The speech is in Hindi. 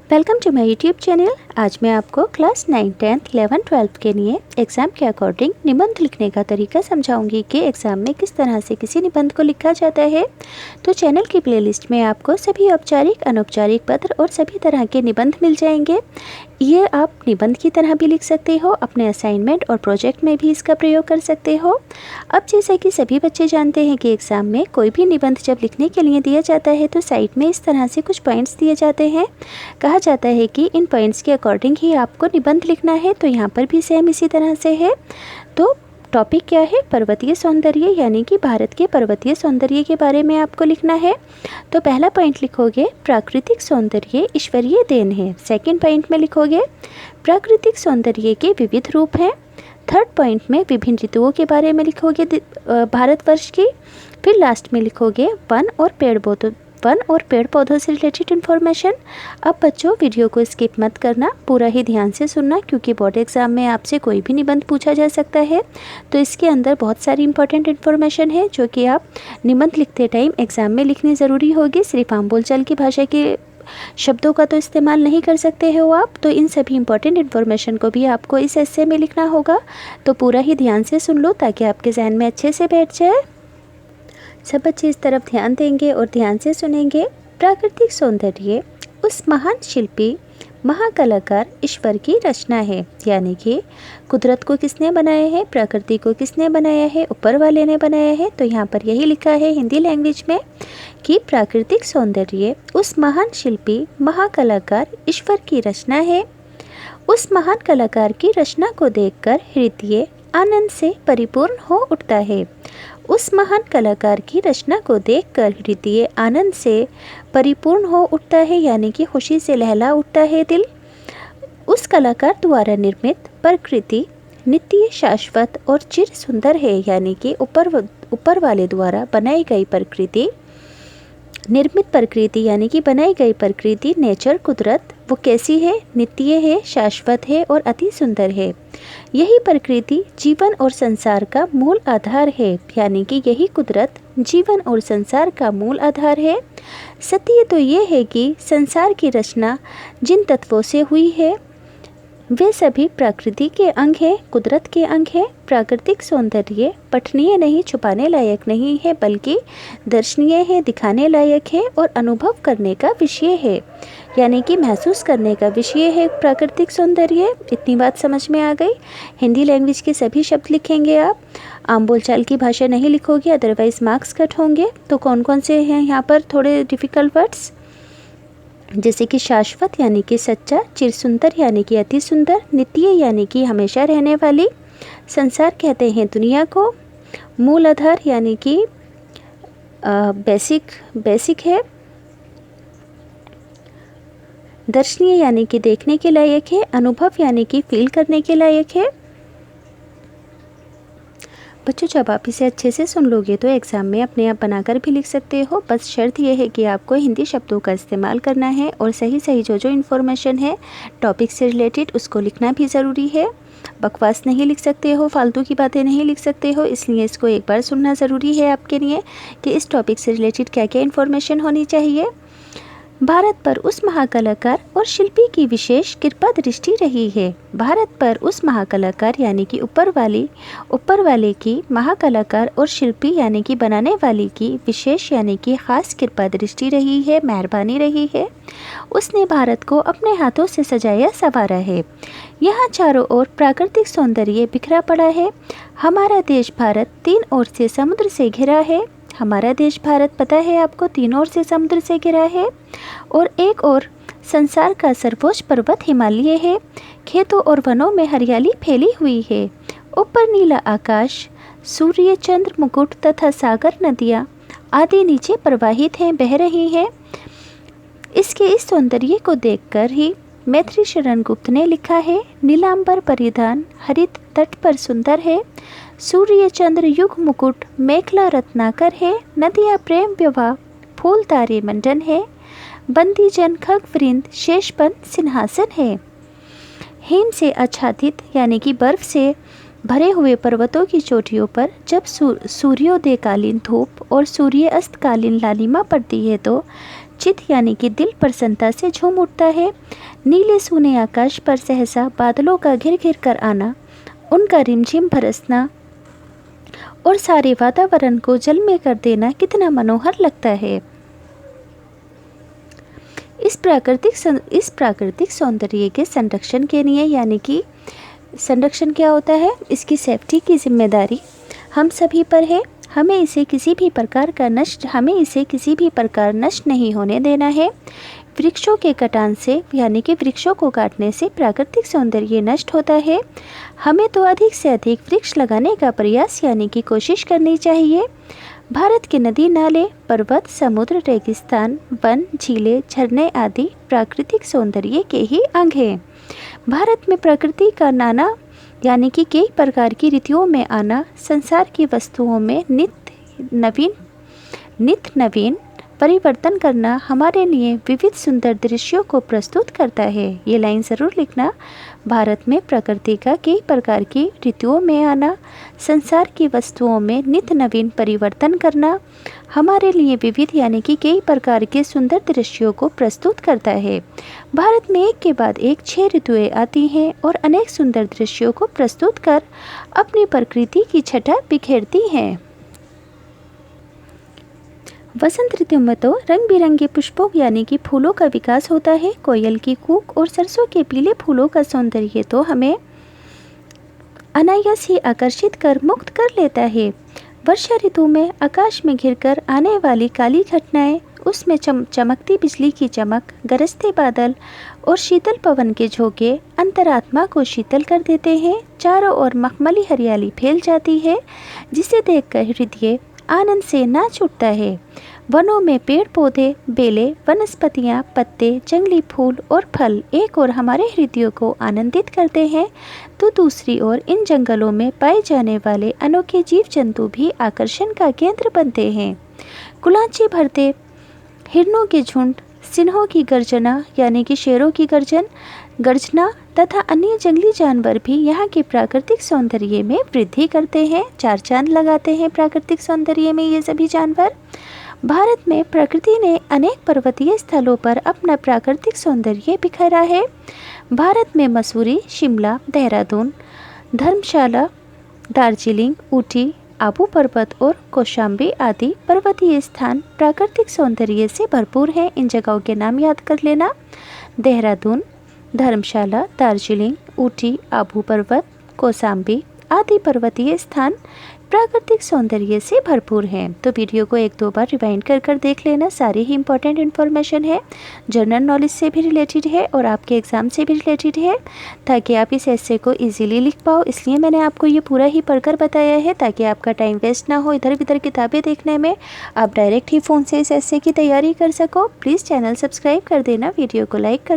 Welcome to my YouTube channel. आज मैं आपको क्लास 9, 10th, 11th, 12th के लिए एग्ज़ाम के अकॉर्डिंग निबंध लिखने का तरीका समझाऊंगी कि एग्ज़ाम में किस तरह से किसी निबंध को लिखा जाता है। तो चैनल की प्लेलिस्ट में आपको सभी औपचारिक, अनौपचारिक पत्र और सभी तरह के निबंध मिल जाएंगे। ये आप निबंध की तरह भी लिख सकते हो, अपने असाइनमेंट और प्रोजेक्ट में भी इसका प्रयोग कर सकते हो। अब जैसे कि सभी बच्चे जानते हैं कि एग्ज़ाम में कोई भी निबंध जब लिखने के लिए दिया जाता है तो साइड में इस तरह से कुछ पॉइंट्स दिए जाते हैं। कहा जाता है कि इन पॉइंट्स के अकॉर्डिंग ही आपको निबंध लिखना है, तो यहाँ पर भी सेम इसी तरह से है। तो टॉपिक क्या है? पर्वतीय सौंदर्य, यानी कि भारत के पर्वतीय सौंदर्य के बारे में आपको लिखना है। तो पहला पॉइंट लिखोगे प्राकृतिक सौंदर्य ईश्वरीय देन है। सेकंड पॉइंट में लिखोगे प्राकृतिक सौंदर्य के विविध रूप हैं। थर्ड पॉइंट में विभिन्न ऋतुओं के बारे में लिखोगे भारतवर्ष की। फिर लास्ट में लिखोगे वन और पेड़ पौधों से रिलेटेड इन्फॉर्मेशन। अब बच्चों वीडियो को स्किप मत करना, पूरा ही ध्यान से सुनना, क्योंकि बोर्ड एग्ज़ाम में आपसे कोई भी निबंध पूछा जा सकता है। तो इसके अंदर बहुत सारी इंपॉर्टेंट इन्फॉर्मेशन है जो कि आप निबंध लिखते टाइम एग्ज़ाम में लिखनी ज़रूरी होगी। सिर्फ आम बोलचाल की भाषा के शब्दों का तो इस्तेमाल नहीं कर सकते हो आप। तो इन सभी इंपॉर्टेंट इन्फॉर्मेशन को भी आपको इस एस्से में लिखना होगा। तो पूरा ही ध्यान से सुन लो ताकि आपके जहन में अच्छे से बैठ जाए। सब बच्चे इस तरफ ध्यान देंगे और ध्यान से सुनेंगे। प्राकृतिक सौंदर्य उस महान शिल्पी, महाकलाकार ईश्वर की रचना है, यानी कि कुदरत को किसने बनाया है, प्रकृति को किसने बनाया है, ऊपर वाले ने बनाया है। तो यहाँ पर यही लिखा है हिंदी लैंग्वेज में कि प्राकृतिक सौंदर्य उस महान शिल्पी, महाकलाकार ईश्वर की रचना है। उस महान कलाकार की रचना को देखकर हृदय आनंद से परिपूर्ण हो उठता है। उस महान कलाकार की रचना को देखकर हृदय आनंद से परिपूर्ण हो उठता है, यानी कि खुशी से लहला उठता है दिल। उस कलाकार द्वारा निर्मित प्रकृति नित्य, शाश्वत और चिर सुंदर है, यानी कि ऊपर वाले द्वारा बनाई गई प्रकृति, निर्मित प्रकृति यानी कि बनाई गई प्रकृति, नेचर, कुदरत, वो कैसी है? नित्य है, शाश्वत है और अति सुंदर है। यही प्रकृति जीवन और संसार का मूल आधार है, यानी कि यही कुदरत जीवन और संसार का मूल आधार है। सत्य तो ये है कि संसार की रचना जिन तत्वों से हुई है वे सभी प्रकृति के अंग हैं, कुदरत के अंग हैं। प्राकृतिक सौंदर्य पठनीय नहीं, छुपाने लायक नहीं है, बल्कि दर्शनीय है, दिखाने लायक है और अनुभव करने का विषय है, यानी कि महसूस करने का विषय है प्राकृतिक सौंदर्य। इतनी बात समझ में आ गई। हिंदी लैंग्वेज के सभी शब्द लिखेंगे आप, आम बोलचाल की भाषा नहीं लिखोगे, अदरवाइज मार्क्स कट होंगे। तो कौन कौन से हैं यहाँ पर थोड़े डिफ़िकल्ट वर्ड्स, जैसे कि शाश्वत यानी कि सच्चा, चिरसुंदर यानी कि अति सुंदर, नित्य यानी कि हमेशा रहने वाली, संसार कहते हैं दुनिया को, मूल आधार यानी कि बेसिक है, दर्शनीय यानी कि देखने के लायक है, अनुभव यानी कि फील करने के लायक है। बच्चों जब आप इसे अच्छे से सुन लोगे तो एग्ज़ाम में अपने आप बनाकर भी लिख सकते हो। बस शर्त यह है कि आपको हिंदी शब्दों का इस्तेमाल करना है और सही जो इन्फॉर्मेशन है टॉपिक से रिलेटेड उसको लिखना भी ज़रूरी है। बकवास नहीं लिख सकते हो, फालतू की बातें नहीं लिख सकते हो, इसलिए इसको एक बार सुनना ज़रूरी है आपके लिए कि इस टॉपिक से रिलेटेड क्या क्या इन्फॉर्मेशन होनी चाहिए। भारत पर उस महाकलाकार और शिल्पी की विशेष कृपा दृष्टि रही है। भारत पर उस महाकलाकार यानी कि ऊपर वाले की, महाकलाकार और शिल्पी यानी कि बनाने वाले की विशेष यानी कि खास कृपा दृष्टि रही है, मेहरबानी रही है। उसने भारत को अपने हाथों से सजाया संवारा है। यहाँ चारों ओर प्राकृतिक सौंदर्य बिखरा पड़ा है। हमारा देश भारत 3 ओर से समुद्र से घिरा है। हमारा देश भारत पता है आपको 3 ओर से समुद्र से घिरा है और एक और संसार का सर्वोच्च पर्वत हिमालय है। खेतों और वनों में हरियाली फैली हुई है। ऊपर नीला आकाश, सूर्य, चंद्र, मुकुट तथा सागर, नदियाँ आदि नीचे प्रवाहित हैं, बह रही हैं। इसके इस सौंदर्य को देखकर ही मैत्री शरण गुप्त ने लिखा है, नीलांबर परिधान हरित तट पर सुंदर है। सूर्य चंद्र युग मुकुट मेखला रत्नाकर है। नदियाँ प्रेम विवाह फूल तारे मंडन है। बंदी जन खग वृंद शेषपन सिंहासन है। हिम से आच्छादित यानी कि बर्फ से भरे हुए पर्वतों की चोटियों पर जब सूर्योदयकालीन धूप और सूर्य अस्तकालीन लालिमा पड़ती है तो चित यानी कि दिल प्रसन्नता से झूम उठता है। नीले सूने आकाश पर सहसा बादलों का घिर घिर कर आना, उनका रिमझिम बरसना और सारे वातावरण को जलमय कर देना कितना मनोहर लगता है। इस प्राकृतिक सौंदर्य के संरक्षण के लिए, यानी कि संरक्षण क्या होता है, इसकी सेफ्टी की जिम्मेदारी हम सभी पर है। हमें इसे किसी भी प्रकार नष्ट नहीं होने देना है। वृक्षों के कटान से, यानी कि वृक्षों को काटने से प्राकृतिक सौंदर्य नष्ट होता है। हमें तो अधिक से अधिक वृक्ष लगाने का प्रयास, यानी कि कोशिश करनी चाहिए। भारत के नदी नाले, पर्वत, समुद्र, रेगिस्तान, वन, झीलें, झरने आदि प्राकृतिक सौंदर्य के ही अंग हैं। भारत में प्रकृति का नाना, यानी कि कई प्रकार की ऋतुओं में आना, संसार की वस्तुओं में नित्य नवीन परिवर्तन करना हमारे लिए विविध सुंदर दृश्यों को प्रस्तुत करता है। ये लाइन ज़रूर लिखना। भारत में प्रकृति का कई प्रकार की ऋतुओं में आना, संसार की वस्तुओं में नित्य नवीन परिवर्तन करना हमारे लिए विविध, यानी कि कई प्रकार के सुंदर दृश्यों को प्रस्तुत करता है। भारत में एक के बाद एक 6 ऋतुएं आती हैं और अनेक सुंदर दृश्यों को प्रस्तुत कर अपनी प्रकृति की छटा बिखेरती हैं। वसंत ऋतु में तो रंग बिरंगे पुष्पों, यानी कि फूलों का विकास होता है। कोयल की कूक और सरसों के पीले फूलों का सौंदर्य तो हमें अनायास ही आकर्षित कर मुक्त कर लेता है। वर्षा ऋतु में आकाश में घिरकर आने वाली काली घटनाएं, उसमें चमकती बिजली की चमक, गरजते बादल और शीतल पवन के झोंके अंतरात्मा को शीतल कर देते हैं। चारों ओर मखमली हरियाली फैल जाती है, जिसे देखकर हृदय आनंद से नाच उठता है। वनों में पेड़ पौधे, बेलें, वनस्पतियाँ, पत्ते, जंगली फूल और फल एक ओर हमारे हृदय को आनंदित करते हैं, तो दूसरी ओर इन जंगलों में पाए जाने वाले अनोखे जीव जंतु भी आकर्षण का केंद्र बनते हैं। कुलांची भरते हिरणों के झुंड, सिंहों की गर्जना, यानी कि शेरों की गर्जना तथा अन्य जंगली जानवर भी यहाँ के प्राकृतिक सौंदर्य में वृद्धि करते हैं। 4 चांद लगाते हैं प्राकृतिक सौंदर्य में ये सभी जानवर। भारत में प्रकृति ने अनेक पर्वतीय स्थलों पर अपना प्राकृतिक सौंदर्य बिखेरा है। भारत में मसूरी, शिमला, देहरादून, धर्मशाला, दार्जिलिंग, ऊटी, आबू पर्वत और कौशाम्बी आदि पर्वतीय स्थान प्राकृतिक सौंदर्य से भरपूर हैं। इन जगहों के नाम याद कर लेना। देहरादून, धर्मशाला, दार्जिलिंग, ऊटी, आबू पर्वत, कौशाम्बी आदि पर्वतीय स्थान प्राकृतिक सौंदर्य से भरपूर हैं। तो वीडियो को 1-2 बार रिवाइंड कर देख लेना। सारी ही इंपॉर्टेंट इन्फॉर्मेशन है, जनरल नॉलेज से भी रिलेटेड है और आपके एग्ज़ाम से भी रिलेटेड है, ताकि आप इस एस्से को इजीली लिख पाओ। इसलिए मैंने आपको ये पूरा ही पढ़कर बताया है, ताकि आपका टाइम वेस्ट ना हो इधर उधर किताबें देखने में। आप डायरेक्ट ही फ़ोन से इस एस्से की तैयारी कर सको। प्लीज़ चैनल सब्सक्राइब कर देना, वीडियो को लाइक करना।